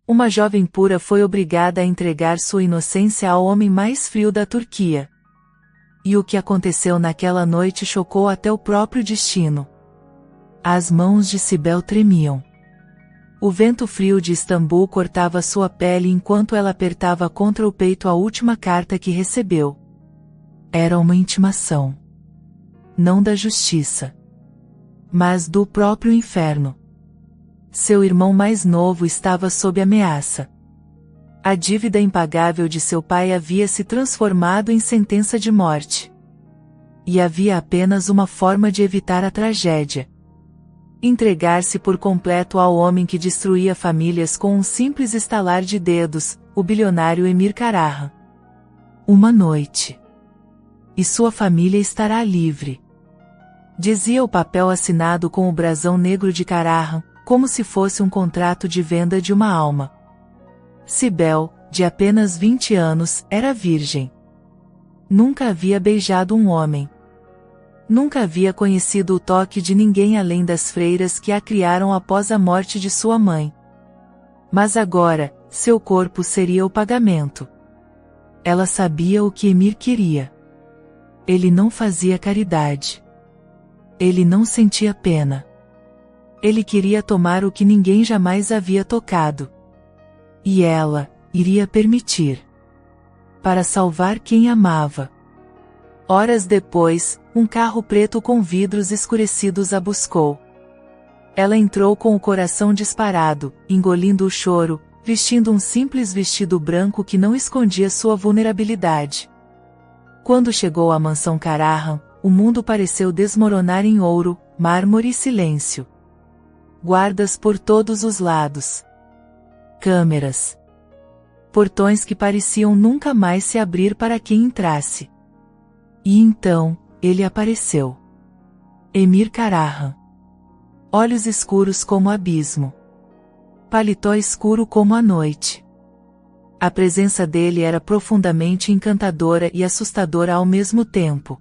Uma jovem pura foi obrigada a entregar sua inocência ao homem mais frio da Turquia. E o que aconteceu naquela noite chocou até o próprio destino. As mãos de Sibel tremiam. O vento frio de Istambul cortava sua pele enquanto ela apertava contra o peito a última carta que recebeu. Era uma intimação. Não da justiça, mas do próprio inferno. Seu irmão mais novo estava sob ameaça. A dívida impagável de seu pai havia se transformado em sentença de morte. E havia apenas uma forma de evitar a tragédia: entregar-se por completo ao homem que destruía famílias com um simples estalar de dedos, o bilionário Emir Karahan. Uma noite. E sua família estará livre. Dizia o papel assinado com o brasão negro de Karahan, como se fosse um contrato de venda de uma alma. Sibel, de apenas 20 anos, era virgem. Nunca havia beijado um homem. Nunca havia conhecido o toque de ninguém além das freiras que a criaram após a morte de sua mãe. Mas agora, seu corpo seria o pagamento. Ela sabia o que Emir queria. Ele não fazia caridade. Ele não sentia pena. Ele queria tomar o que ninguém jamais havia tocado. E ela iria permitir. Para salvar quem amava. Horas depois, um carro preto com vidros escurecidos a buscou. Ela entrou com o coração disparado, engolindo o choro, vestindo um simples vestido branco que não escondia sua vulnerabilidade. Quando chegou à mansão Karahan, o mundo pareceu desmoronar em ouro, mármore e silêncio. Guardas por todos os lados. Câmeras. Portões que pareciam nunca mais se abrir para quem entrasse. E então, ele apareceu. Emir Karahan. Olhos escuros como abismo. Paletó escuro como a noite. A presença dele era profundamente encantadora e assustadora ao mesmo tempo.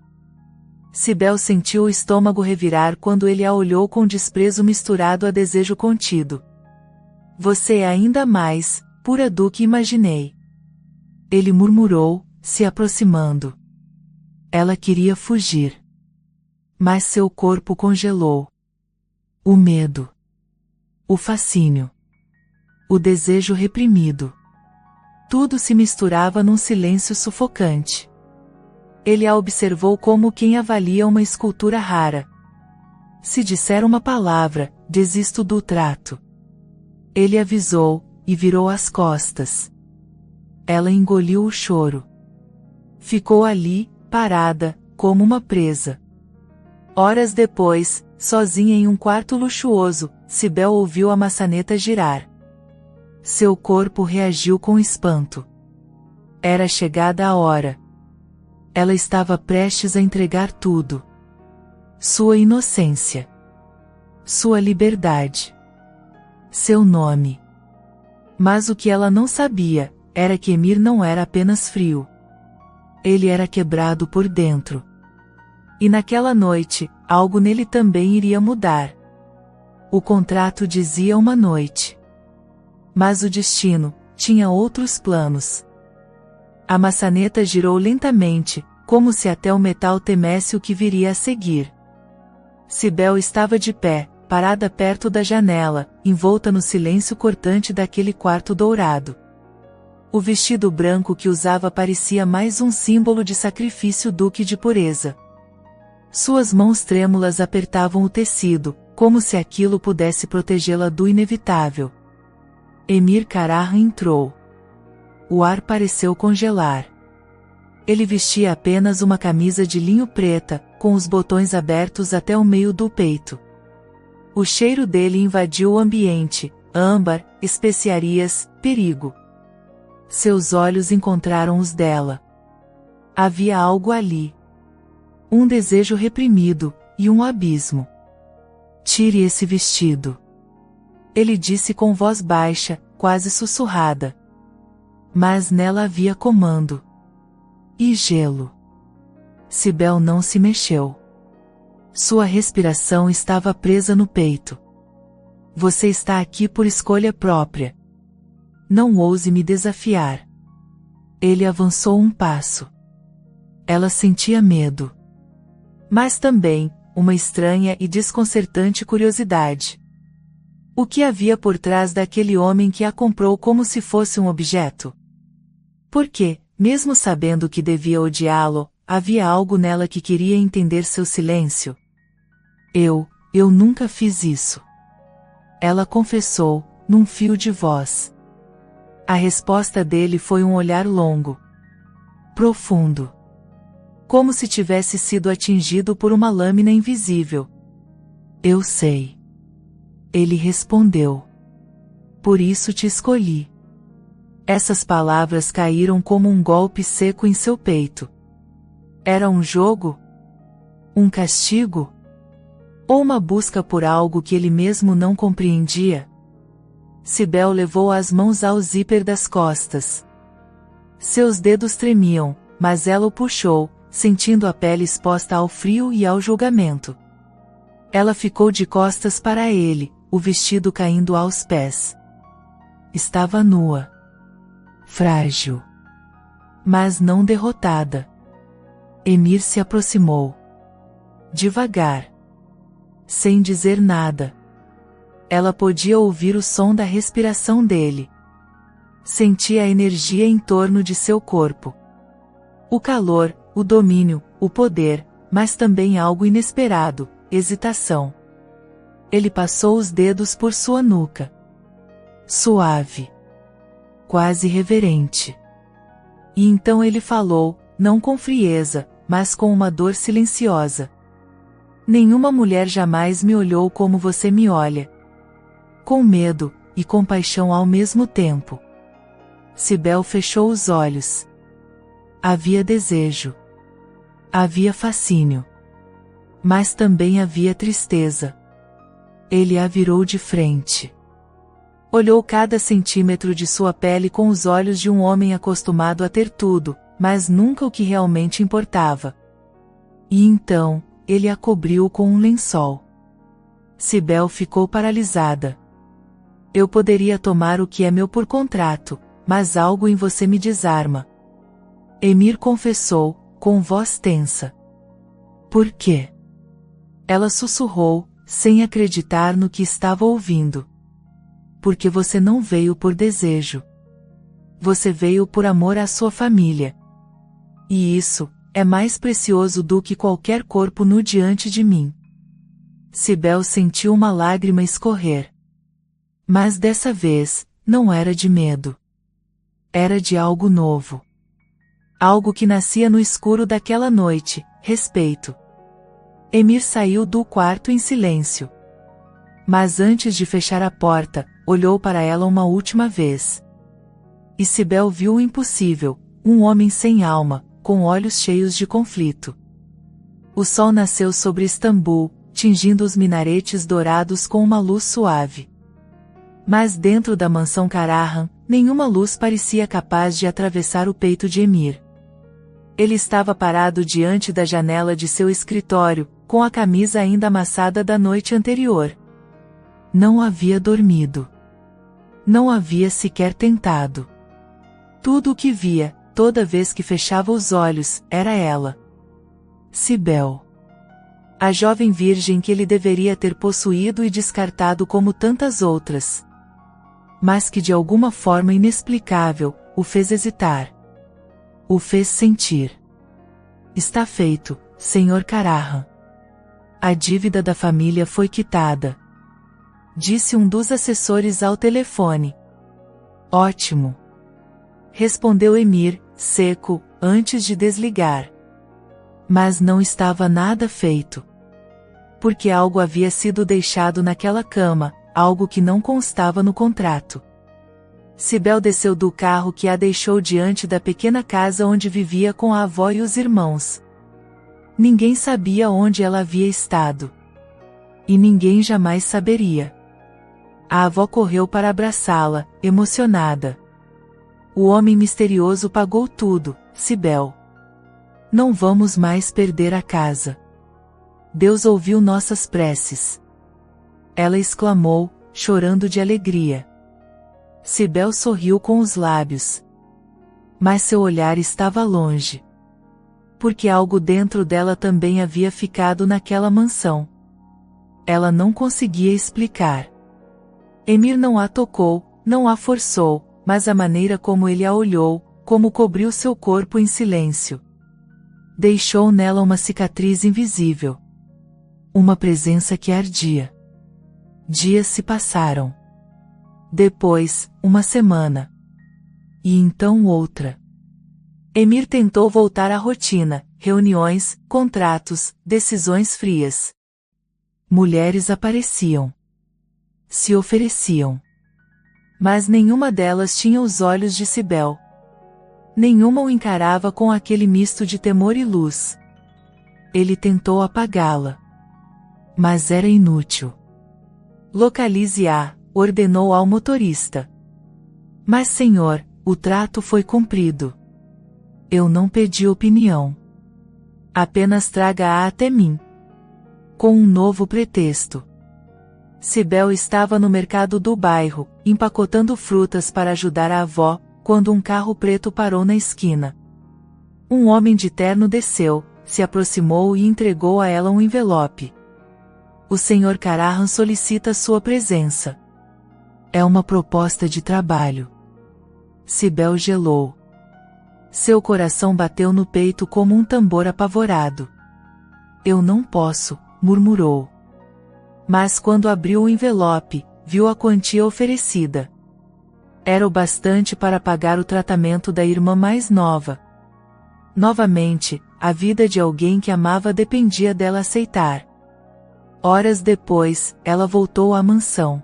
Sibel sentiu o estômago revirar quando ele a olhou com desprezo misturado a desejo contido. Você é ainda mais pura do que imaginei. Ele murmurou, se aproximando. Ela queria fugir. Mas seu corpo congelou. O medo. O fascínio. O desejo reprimido. Tudo se misturava num silêncio sufocante. Ele a observou como quem avalia uma escultura rara. Se disser uma palavra, desisto do trato. Ele avisou, e virou as costas. Ela engoliu o choro. Ficou ali, parada, como uma presa. Horas depois, sozinha em um quarto luxuoso, Sibel ouviu a maçaneta girar. Seu corpo reagiu com espanto. Era chegada a hora. Ela estava prestes a entregar tudo. Sua inocência. Sua liberdade. Seu nome. Mas o que ela não sabia, era que Emir não era apenas frio. Ele era quebrado por dentro. E naquela noite, algo nele também iria mudar. O contrato dizia uma noite. Mas o destino tinha outros planos. A maçaneta girou lentamente, como se até o metal temesse o que viria a seguir. Sibel estava de pé, parada perto da janela, envolta no silêncio cortante daquele quarto dourado. O vestido branco que usava parecia mais um símbolo de sacrifício do que de pureza. Suas mãos trêmulas apertavam o tecido, como se aquilo pudesse protegê-la do inevitável. Emir Karahan entrou. O ar pareceu congelar. Ele vestia apenas uma camisa de linho preta, com os botões abertos até o meio do peito. O cheiro dele invadiu o ambiente, âmbar, especiarias, perigo. Seus olhos encontraram os dela. Havia algo ali. Um desejo reprimido, e um abismo. Tire esse vestido. Ele disse com voz baixa, quase sussurrada. Mas nela havia comando. E gelo. Sibel não se mexeu. Sua respiração estava presa no peito. Você está aqui por escolha própria. não ouse me desafiar. Ele avançou um passo. Ela sentia medo. Mas também, uma estranha e desconcertante curiosidade. O que havia por trás daquele homem que a comprou como se fosse um objeto? Porque, mesmo sabendo que devia odiá-lo, havia algo nela que queria entender seu silêncio. Eu nunca fiz isso. Ela confessou, num fio de voz. A resposta dele foi um olhar longo. Profundo. Como se tivesse sido atingido por uma lâmina invisível. Eu sei. Ele respondeu. Por isso te escolhi. Essas palavras caíram como um golpe seco em seu peito. Era um jogo? Um castigo? Ou uma busca por algo que ele mesmo não compreendia? Cibele levou as mãos ao zíper das costas. Seus dedos tremiam, mas ela o puxou, sentindo a pele exposta ao frio e ao julgamento. Ela ficou de costas para ele, o vestido caindo aos pés. Estava nua. Frágil. Mas não derrotada. Emir se aproximou. Devagar. Sem dizer nada. Ela podia ouvir o som da respiração dele. Sentia a energia em torno de seu corpo. O calor, o domínio, o poder, mas também algo inesperado, hesitação. Ele passou os dedos por sua nuca. Suave. Quase reverente. E então ele falou, não com frieza, mas com uma dor silenciosa. Nenhuma mulher jamais me olhou como você me olha. Com medo, e compaixão ao mesmo tempo. Cibele fechou os olhos. Havia desejo. Havia fascínio. Mas também havia tristeza. Ele a virou de frente. Olhou cada centímetro de sua pele com os olhos de um homem acostumado a ter tudo, mas nunca o que realmente importava. E então, ele a cobriu com um lençol. Cibele ficou paralisada. Eu poderia tomar o que é meu por contrato, mas algo em você me desarma. Emir confessou, com voz tensa. Por quê? Ela sussurrou, sem acreditar no que estava ouvindo. Porque você não veio por desejo. Você veio por amor à sua família. E isso, é mais precioso do que qualquer corpo nu diante de mim. Cibele sentiu uma lágrima escorrer. Mas dessa vez, não era de medo. Era de algo novo. Algo que nascia no escuro daquela noite, respeito. Emir saiu do quarto em silêncio. Mas antes de fechar a porta, olhou para ela uma última vez. E Cibele viu o impossível, um homem sem alma, com olhos cheios de conflito. O sol nasceu sobre Istambul, tingindo os minaretes dourados com uma luz suave. Mas dentro da mansão Karahan, nenhuma luz parecia capaz de atravessar o peito de Emir. Ele estava parado diante da janela de seu escritório, com a camisa ainda amassada da noite anterior. Não havia dormido. Não havia sequer tentado. Tudo o que via, toda vez que fechava os olhos, era ela. Cibele. A jovem virgem que ele deveria ter possuído e descartado como tantas outras. Mas que de alguma forma inexplicável, o fez hesitar. O fez sentir. Está feito, Sr. Karahan. A dívida da família foi quitada. Disse um dos assessores ao telefone. Ótimo. Respondeu Emir, seco, antes de desligar. Mas não estava nada feito. Porque algo havia sido deixado naquela cama, algo que não constava no contrato. Cibele desceu do carro que a deixou diante da pequena casa onde vivia com a avó e os irmãos. Ninguém sabia onde ela havia estado. E ninguém jamais saberia. A avó correu para abraçá-la, emocionada. O homem misterioso pagou tudo, Cibele. Não vamos mais perder a casa. Deus ouviu nossas preces. Ela exclamou, chorando de alegria. Cibele sorriu com os lábios. Mas seu olhar estava longe. Porque algo dentro dela também havia ficado naquela mansão. Ela não conseguia explicar. Emir não a tocou, não a forçou, mas a maneira como ele a olhou, como cobriu seu corpo em silêncio, deixou nela uma cicatriz invisível. Uma presença que ardia. Dias se passaram. Depois, uma semana. E então outra. Emir tentou voltar à rotina, reuniões, contratos, decisões frias. Mulheres apareciam. Se ofereciam. Mas nenhuma delas tinha os olhos de Cibele. Nenhuma o encarava com aquele misto de temor e luz. Ele tentou apagá-la. Mas era inútil. Localize-a, ordenou ao motorista. Mas senhor, o trato foi cumprido. Eu não pedi opinião. Apenas traga-a até mim. Com um novo pretexto. Cibele estava no mercado do bairro, empacotando frutas para ajudar a avó, quando um carro preto parou na esquina. Um homem de terno desceu, se aproximou e entregou a ela um envelope. O Sr. Karahan solicita sua presença. É uma proposta de trabalho. Cibele gelou. Seu coração bateu no peito como um tambor apavorado. Eu não posso, murmurou. Mas quando abriu o envelope, viu a quantia oferecida. Era o bastante para pagar o tratamento da irmã mais nova. Novamente, a vida de alguém que amava dependia dela aceitar. Horas depois, ela voltou à mansão.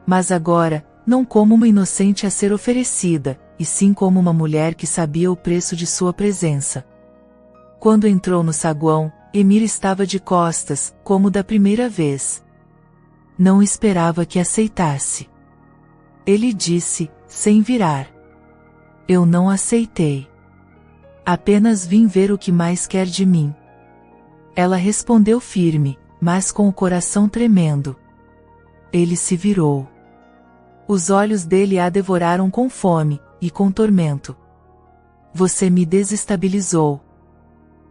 Mas agora, não como uma inocente a ser oferecida, e sim como uma mulher que sabia o preço de sua presença. Quando entrou no saguão, Emir estava de costas, como da primeira vez. Não esperava que aceitasse. Ele disse, sem virar. Eu não aceitei. Apenas vim ver o que mais quer de mim. Ela respondeu firme, mas com o coração tremendo. Ele se virou. Os olhos dele a devoraram com fome, e com tormento. Você me desestabilizou.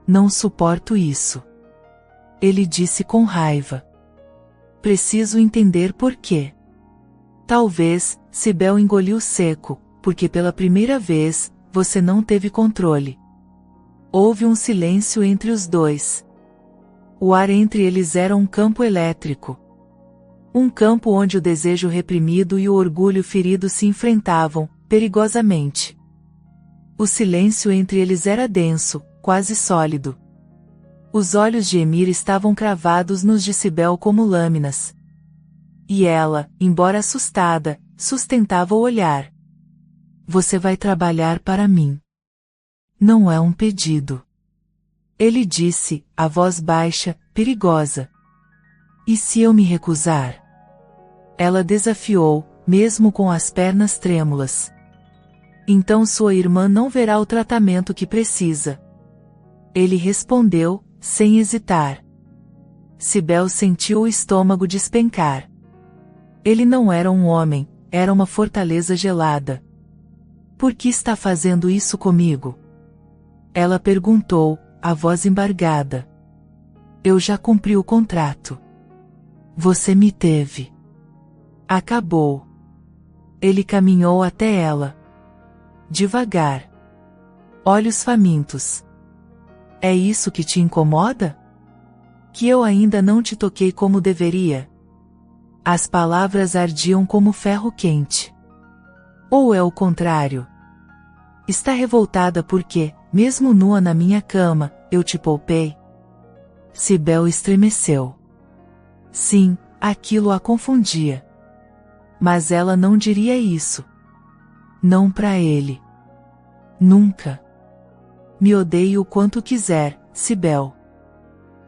Não suporto isso. Ele disse com raiva. Preciso entender por quê. Talvez, Cibele engoliu seco, porque pela primeira vez, você não teve controle. Houve um silêncio entre os dois. O ar entre eles era um campo elétrico. Um campo onde o desejo reprimido e o orgulho ferido se enfrentavam, perigosamente. O silêncio entre eles era denso, quase sólido. Os olhos de Emir estavam cravados nos de Cibele como lâminas. E ela, embora assustada, sustentava o olhar. Você vai trabalhar para mim. Não é um pedido. Ele disse, a voz baixa, perigosa. E se eu me recusar? Ela desafiou, mesmo com as pernas trêmulas. Então sua irmã não verá o tratamento que precisa. Ele respondeu, sem hesitar. Cibele sentiu o estômago despencar. Ele não era um homem, era uma fortaleza gelada. Por que está fazendo isso comigo? Ela perguntou, a voz embargada. Eu já cumpri o contrato. Você me teve. Acabou. Ele caminhou até ela. Devagar. Olhos famintos. É isso que te incomoda? Que eu ainda não te toquei como deveria? As palavras ardiam como ferro quente. Ou é o contrário? Está revoltada porque, mesmo nua na minha cama, eu te poupei? Cibele estremeceu. Sim, aquilo a confundia. Mas ela não diria isso. Não para ele. Nunca. Me odeie o quanto quiser, Cibele.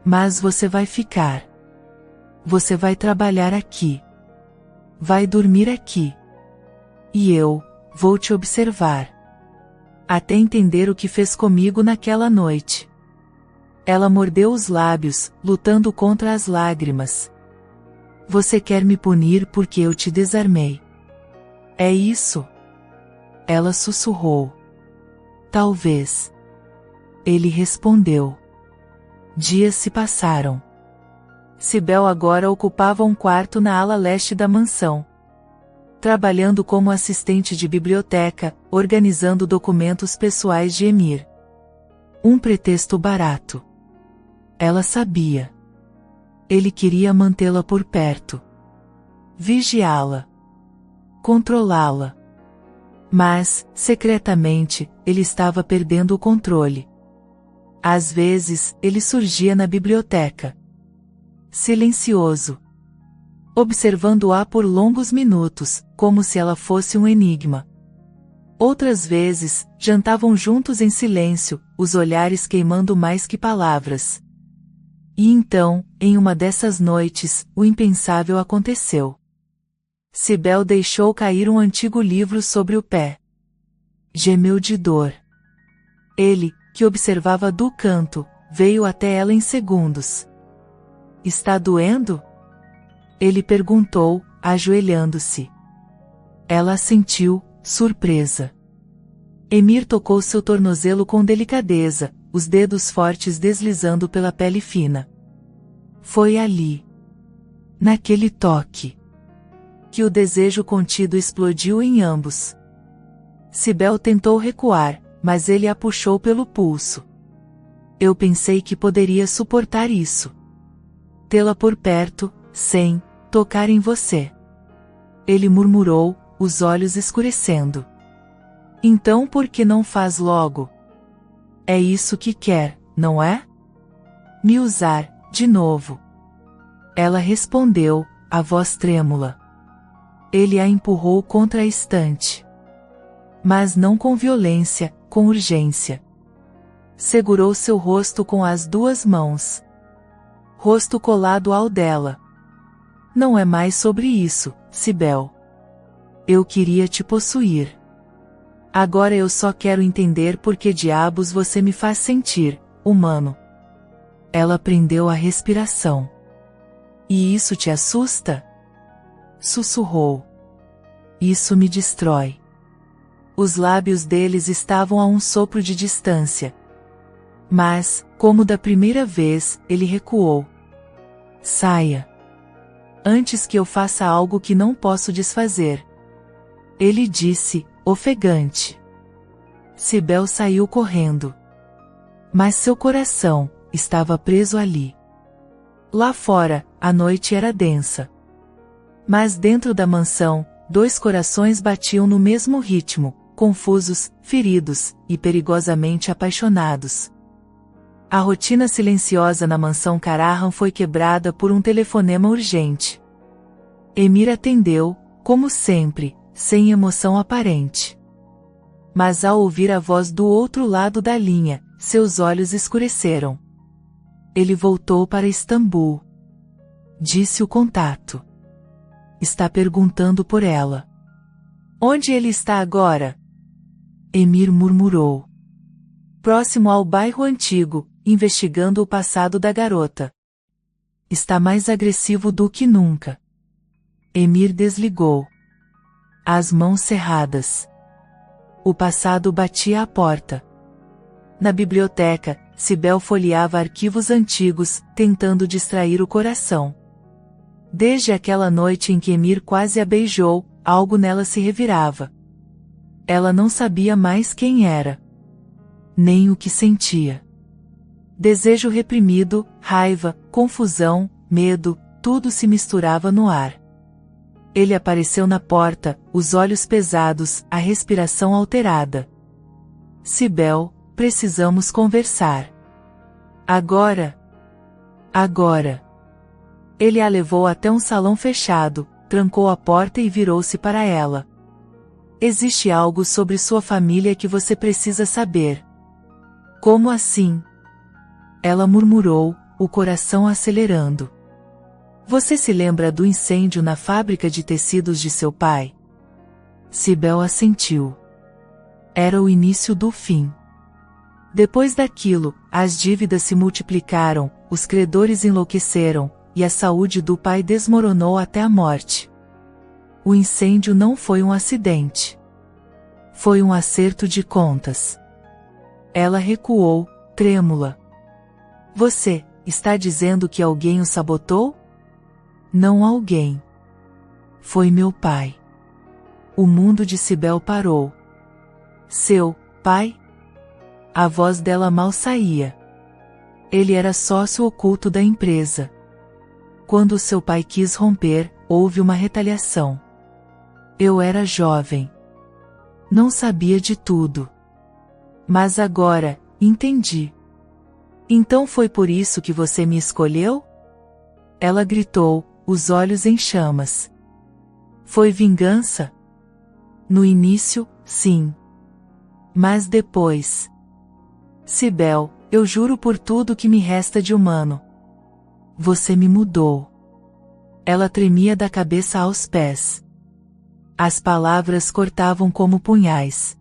Mas você vai ficar. Você vai trabalhar aqui. Vai dormir aqui. E eu, vou te observar. Até entender o que fez comigo naquela noite. Ela mordeu os lábios, lutando contra as lágrimas. Você quer me punir porque eu te desarmei. É isso? Ela sussurrou. Talvez. Ele respondeu. Dias se passaram. Cibele agora ocupava um quarto na ala leste da mansão. Trabalhando como assistente de biblioteca, organizando documentos pessoais de Emir. Um pretexto barato. Ela sabia. Ele queria mantê-la por perto. Vigiá-la. Controlá-la. Mas, secretamente, ele estava perdendo o controle. Às vezes, ele surgia na biblioteca. Silencioso. Observando-a por longos minutos, como se ela fosse um enigma. Outras vezes, jantavam juntos em silêncio, os olhares queimando mais que palavras. E então, em uma dessas noites, o impensável aconteceu. Cibele deixou cair um antigo livro sobre o pé. Gemeu de dor. Ele, que observava do canto, veio até ela em segundos. Está doendo? Ele perguntou, ajoelhando-se. Ela assentiu, surpresa. Emir tocou seu tornozelo com delicadeza, os dedos fortes deslizando pela pele fina. Foi ali. Naquele toque. Que o desejo contido explodiu em ambos. Cibele tentou recuar, mas ele a puxou pelo pulso. Eu pensei que poderia suportar isso. Tê-la por perto, sem tocar em você. Ele murmurou, os olhos escurecendo. Então por que não faz logo? É isso que quer, não é? Me usar, de novo. Ela respondeu, a voz trêmula. Ele a empurrou contra a estante. Mas não com violência, com urgência. Segurou seu rosto com as duas mãos. Rosto colado ao dela. Não é mais sobre isso, Cibele. Eu queria te possuir. Agora eu só quero entender por que diabos você me faz sentir, humano. Ela prendeu a respiração. E isso te assusta? Sussurrou. Isso me destrói. Os lábios deles estavam a um sopro de distância. Mas, como da primeira vez, ele recuou. Saia. Antes que eu faça algo que não posso desfazer. Ele disse, ofegante. Cibele saiu correndo. Mas seu coração estava preso ali. Lá fora, a noite era densa. Mas dentro da mansão, dois corações batiam no mesmo ritmo, confusos, feridos e perigosamente apaixonados. A rotina silenciosa na mansão Karahan foi quebrada por um telefonema urgente. Emir atendeu, como sempre, sem emoção aparente. Mas ao ouvir a voz do outro lado da linha, seus olhos escureceram. Ele voltou para Istambul. Disse o contato. Está perguntando por ela. Onde ele está agora? Emir murmurou. Próximo ao bairro antigo, investigando o passado da garota. Está mais agressivo do que nunca. Emir desligou. As mãos cerradas. O passado batia à porta. Na biblioteca, Cibele folheava arquivos antigos, tentando distrair o coração. Desde aquela noite em que Emir quase a beijou, algo nela se revirava. Ela não sabia mais quem era. Nem o que sentia. Desejo reprimido, raiva, confusão, medo, tudo se misturava no ar. Ele apareceu na porta, os olhos pesados, a respiração alterada. Cibele, precisamos conversar. Agora? Agora. Ele a levou até um salão fechado, trancou a porta e virou-se para ela. Existe algo sobre sua família que você precisa saber. Como assim? Ela murmurou, o coração acelerando. Você se lembra do incêndio na fábrica de tecidos de seu pai? Cibele assentiu. Era o início do fim. Depois daquilo, as dívidas se multiplicaram, os credores enlouqueceram, e a saúde do pai desmoronou até a morte. O incêndio não foi um acidente. Foi um acerto de contas. Ela recuou, trêmula. Você está dizendo que alguém o sabotou? Não alguém. Foi meu pai. O mundo de Cibele parou. Seu pai? A voz dela mal saía. Ele era sócio oculto da empresa. Quando seu pai quis romper, houve uma retaliação. Eu era jovem. Não sabia de tudo. Mas agora, entendi. Então foi por isso que você me escolheu? Ela gritou, os olhos em chamas. Foi vingança? No início, sim. Mas depois... Cibele, eu juro por tudo que me resta de humano. Você me mudou. Ela tremia da cabeça aos pés. As palavras cortavam como punhais.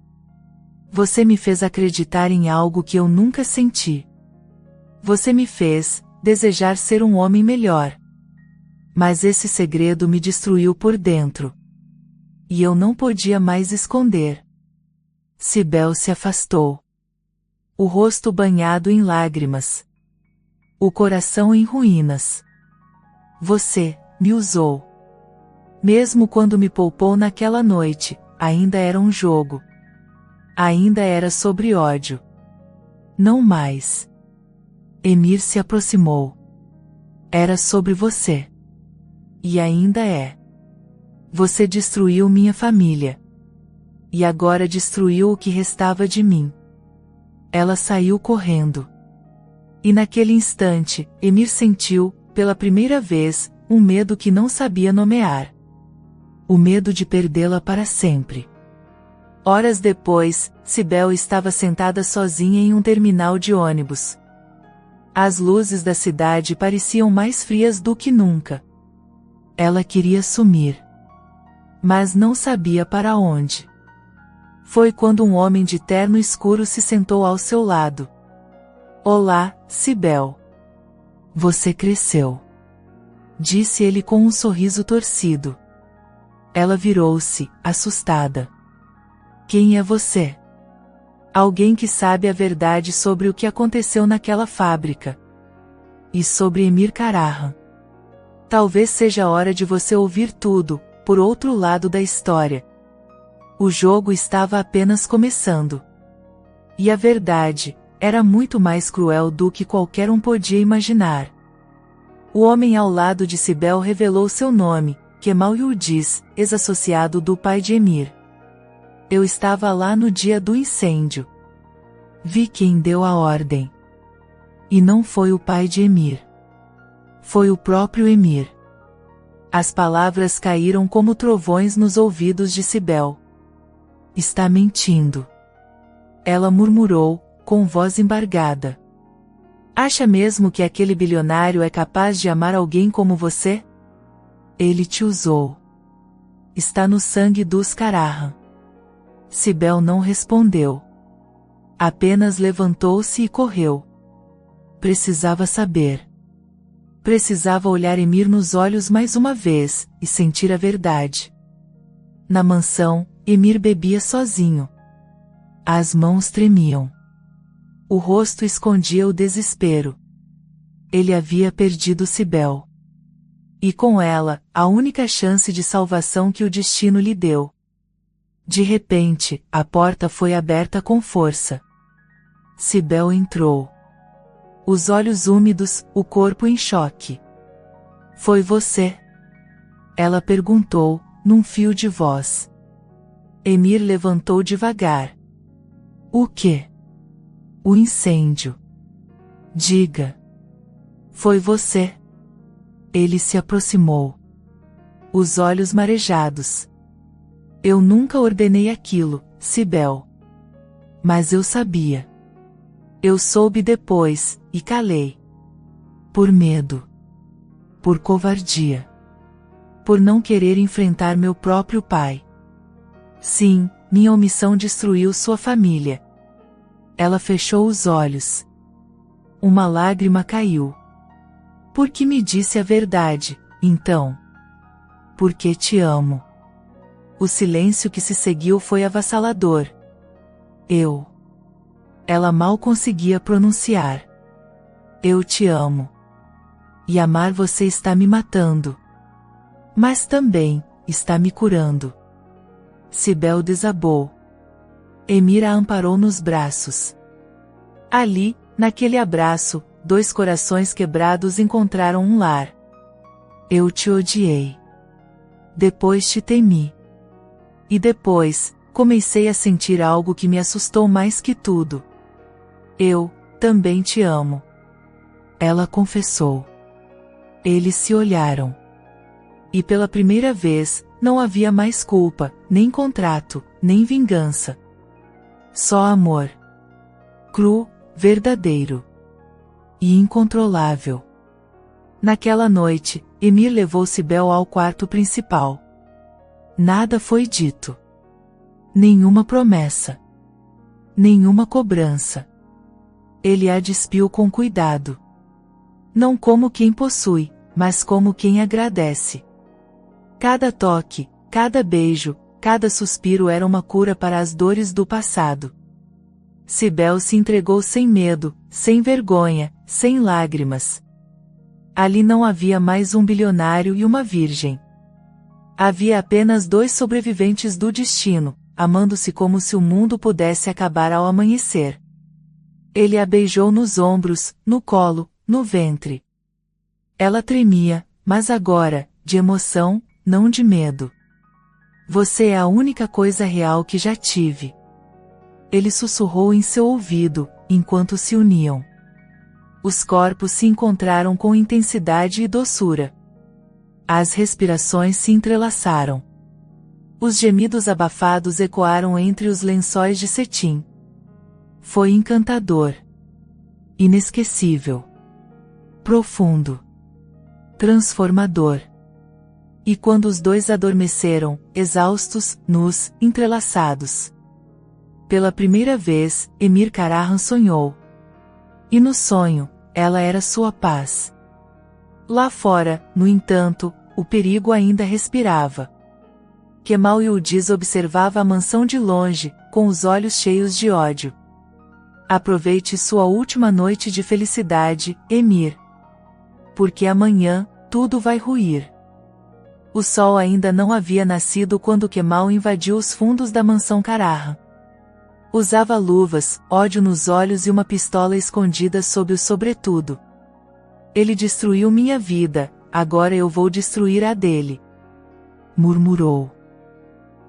Você me fez acreditar em algo que eu nunca senti. Você me fez desejar ser um homem melhor. Mas esse segredo me destruiu por dentro. E eu não podia mais esconder. Cibele se afastou. O rosto banhado em lágrimas. O coração em ruínas. Você me usou. Mesmo quando me poupou naquela noite, ainda era um jogo. Ainda era sobre ódio. Não mais. Emir se aproximou. Era sobre você. E ainda é. Você destruiu minha família. E agora destruiu o que restava de mim. Ela saiu correndo. E naquele instante, Emir sentiu, pela primeira vez, um medo que não sabia nomear. O medo de perdê-la para sempre. Horas depois, Cibele estava sentada sozinha em um terminal de ônibus. As luzes da cidade pareciam mais frias do que nunca. Ela queria sumir. Mas não sabia para onde. Foi quando um homem de terno escuro se sentou ao seu lado. Olá, Cibele. Você cresceu. Disse ele com um sorriso torcido. Ela virou-se, assustada. Quem é você? Alguém que sabe a verdade sobre o que aconteceu naquela fábrica. E sobre Emir Karahan. Talvez seja a hora de você ouvir tudo, por outro lado da história. O jogo estava apenas começando. E a verdade era muito mais cruel do que qualquer um podia imaginar. O homem ao lado de Cibele revelou seu nome, Kemal Yildiz, ex-associado do pai de Emir. Eu estava lá no dia do incêndio. Vi quem deu a ordem. E não foi o pai de Emir. Foi o próprio Emir. As palavras caíram como trovões nos ouvidos de Cibele. Está mentindo. Ela murmurou, com voz embargada. Acha mesmo que aquele bilionário é capaz de amar alguém como você? Ele te usou. Está no sangue dos Karahan. Cibele não respondeu. Apenas levantou-se e correu. Precisava saber. Precisava olhar Emir nos olhos mais uma vez, e sentir a verdade. Na mansão, Emir bebia sozinho. As mãos tremiam. O rosto escondia o desespero. Ele havia perdido Cibele. E com ela, a única chance de salvação que o destino lhe deu. De repente, a porta foi aberta com força. Cibele entrou. Os olhos úmidos, o corpo em choque. Foi você? Ela perguntou, num fio de voz. Emir levantou devagar. O quê? O incêndio. Diga. Foi você. Ele se aproximou. Os olhos marejados. Eu nunca ordenei aquilo, Cibele. Mas eu sabia. Eu soube depois, e calei. Por medo. Por covardia. Por não querer enfrentar meu próprio pai. Sim, minha omissão destruiu sua família. Ela fechou os olhos. Uma lágrima caiu. Por que me disse a verdade, então? Porque te amo. O silêncio que se seguiu foi avassalador. Ela mal conseguia pronunciar. Eu te amo. E amar você está me matando. Mas também, está me curando. Cibele desabou. Emir a amparou nos braços. Ali, naquele abraço, dois corações quebrados encontraram um lar. Eu te odiei. Depois te temi. E depois, comecei a sentir algo que me assustou mais que tudo. Eu, também te amo. Ela confessou. Eles se olharam. E pela primeira vez, não havia mais culpa, nem contrato, nem vingança. Só amor. Cru, verdadeiro. E incontrolável. Naquela noite, Emir levou Cibele ao quarto principal. Nada foi dito. Nenhuma promessa. Nenhuma cobrança. Ele a despiu com cuidado. Não como quem possui, mas como quem agradece. Cada toque, cada beijo, cada suspiro era uma cura para as dores do passado. Cibele se entregou sem medo, sem vergonha, sem lágrimas. Ali não havia mais um bilionário e uma virgem. Havia apenas dois sobreviventes do destino, amando-se como se o mundo pudesse acabar ao amanhecer. Ele a beijou nos ombros, no colo, no ventre. Ela tremia, mas agora, de emoção, não de medo. Você é a única coisa real que já tive. Ele sussurrou em seu ouvido, enquanto se uniam. Os corpos se encontraram com intensidade e doçura. As respirações se entrelaçaram. Os gemidos abafados ecoaram entre os lençóis de cetim. Foi encantador. Inesquecível. Profundo. Transformador. E quando os dois adormeceram, exaustos, nus, entrelaçados. Pela primeira vez, Emir Karahan sonhou. E no sonho, ela era sua paz. Lá fora, no entanto, o perigo ainda respirava. Kemal Yildiz observava a mansão de longe, com os olhos cheios de ódio. Aproveite sua última noite de felicidade, Emir. Porque amanhã, tudo vai ruir. O sol ainda não havia nascido quando Kemal invadiu os fundos da mansão Karahan. Usava luvas, ódio nos olhos e uma pistola escondida sob o sobretudo. Ele destruiu minha vida, agora eu vou destruir a dele. Murmurou.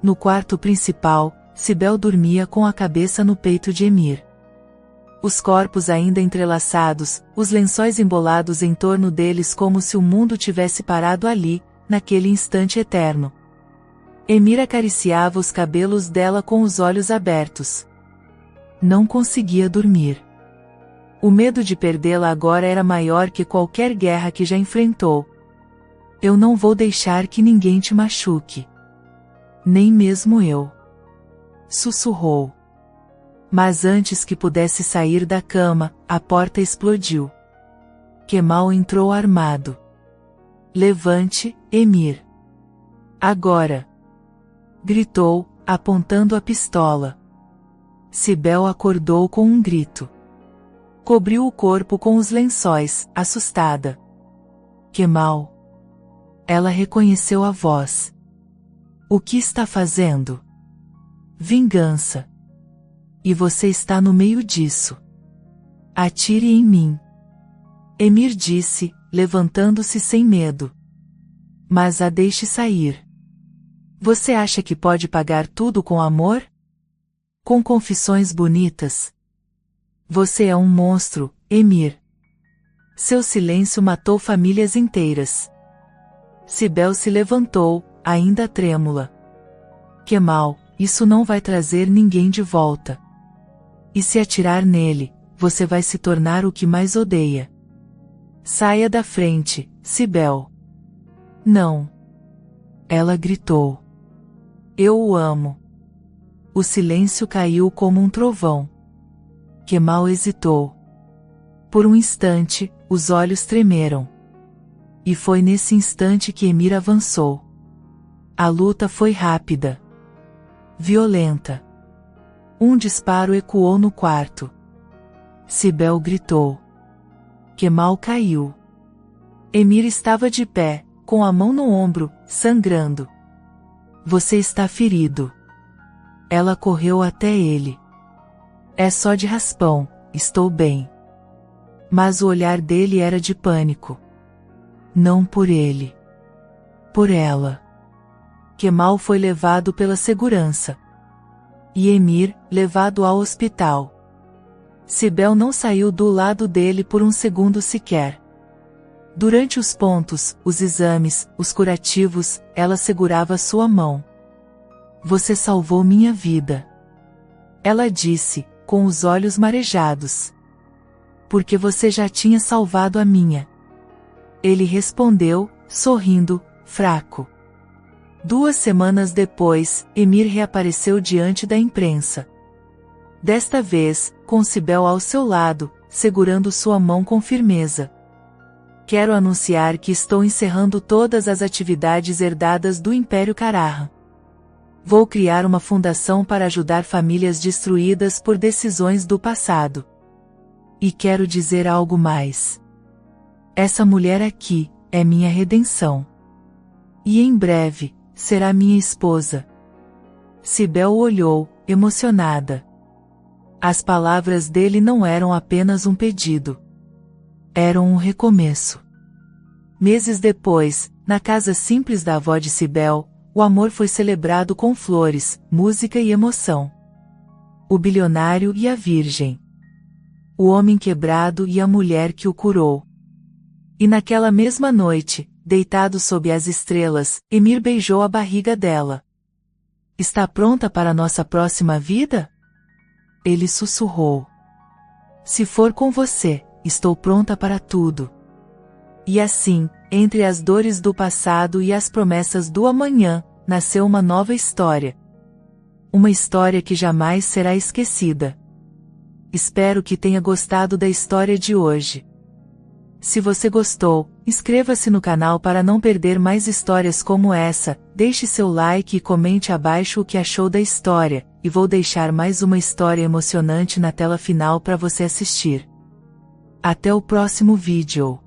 No quarto principal, Cibele dormia com a cabeça no peito de Emir. Os corpos ainda entrelaçados, os lençóis embolados em torno deles como se o mundo tivesse parado ali, naquele instante eterno. Emir acariciava os cabelos dela com os olhos abertos. Não conseguia dormir. O medo de perdê-la agora era maior que qualquer guerra que já enfrentou. Eu não vou deixar que ninguém te machuque. Nem mesmo eu. Sussurrou. Mas antes que pudesse sair da cama, a porta explodiu. Kemal entrou armado. Levante, Emir. Agora. Gritou, apontando a pistola. Cibele acordou com um grito. Cobriu o corpo com os lençóis, assustada. Kemal. Ela reconheceu a voz. O que está fazendo? Vingança. E você está no meio disso. Atire em mim. Emir disse, levantando-se sem medo. Mas a deixe sair. Você acha que pode pagar tudo com amor? Com confissões bonitas? Você é um monstro, Emir. Seu silêncio matou famílias inteiras. Cibele se levantou, ainda trêmula. Kemal, isso não vai trazer ninguém de volta. E se atirar nele, você vai se tornar o que mais odeia. Saia da frente, Cibele. Não. Ela gritou. Eu o amo. O silêncio caiu como um trovão. Kemal hesitou. Por um instante, os olhos tremeram. E foi nesse instante que Emir avançou. A luta foi rápida, violenta. Um disparo ecoou no quarto. Cibele gritou. Kemal caiu. Emir estava de pé, com a mão no ombro, sangrando. Você está ferido. Ela correu até ele. É só de raspão, estou bem. Mas o olhar dele era de pânico. Não por ele. Por ela. Kemal foi levado pela segurança. E Emir, levado ao hospital. Cibele não saiu do lado dele por um segundo sequer. Durante os pontos, os exames, os curativos, ela segurava sua mão. Você salvou minha vida. Ela disse, com os olhos marejados. Porque você já tinha salvado a minha. Ele respondeu, sorrindo, fraco. 2 semanas depois, Emir reapareceu diante da imprensa. Desta vez, com Cibele ao seu lado, segurando sua mão com firmeza. Quero anunciar que estou encerrando todas as atividades herdadas do Império Karahan. Vou criar uma fundação para ajudar famílias destruídas por decisões do passado. E quero dizer algo mais. Essa mulher aqui é minha redenção. E em breve, será minha esposa. Cibele olhou, emocionada. As palavras dele não eram apenas um pedido. Eram um recomeço. Meses depois, na casa simples da avó de Cibele, o amor foi celebrado com flores, música e emoção. O bilionário e a virgem. O homem quebrado e a mulher que o curou. E naquela mesma noite, deitado sob as estrelas, Emir beijou a barriga dela. Está pronta para nossa próxima vida? Ele sussurrou. Se for com você, estou pronta para tudo. E assim, entre as dores do passado e as promessas do amanhã, nasceu uma nova história. Uma história que jamais será esquecida. Espero que tenha gostado da história de hoje. Se você gostou, inscreva-se no canal para não perder mais histórias como essa, deixe seu like e comente abaixo o que achou da história, e vou deixar mais uma história emocionante na tela final para você assistir. Até o próximo vídeo.